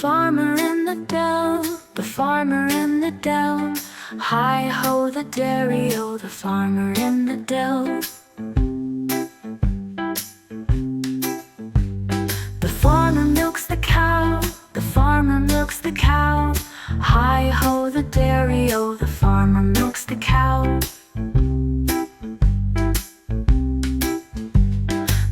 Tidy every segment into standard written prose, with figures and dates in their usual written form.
farmer in the dell, the farmer in the dell. Hi-ho the dairy-o, the farmer in the dell. The farmer milks the cow, the farmer milks the cow. Hi-ho the dairy-o, the farmer milks the cow.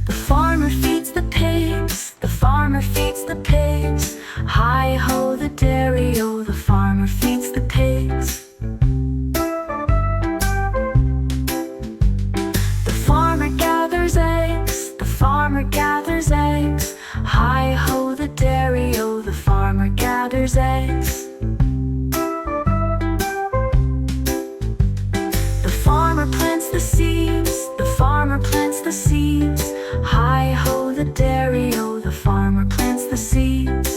The farmer feeds the pigs, the farmer feeds the pigs. Hi-ho the dairy-o, the farmer feeds the pigs. The farmer gathers eggs, the farmer gathers eggs. Hi-ho the dairy-o, the farmer gathers eggs. The farmer plants the seeds, the farmer plants the seeds. Hi-ho the dairy-o, the farmer plants the seeds.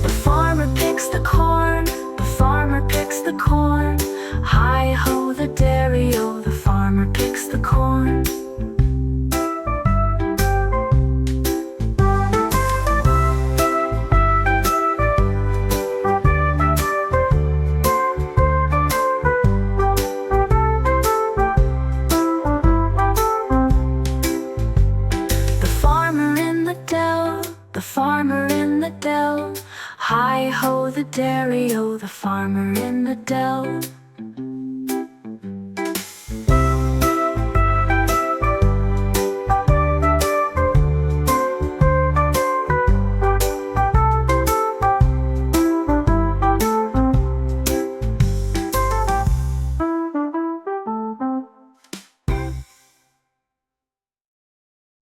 The farmer picks the corn, the farmer picks the corn. Hi-ho the dairy-o, the farmer picks the corn. The farmer in the dell. Hi-ho the dairy-o, the farmer in the dell.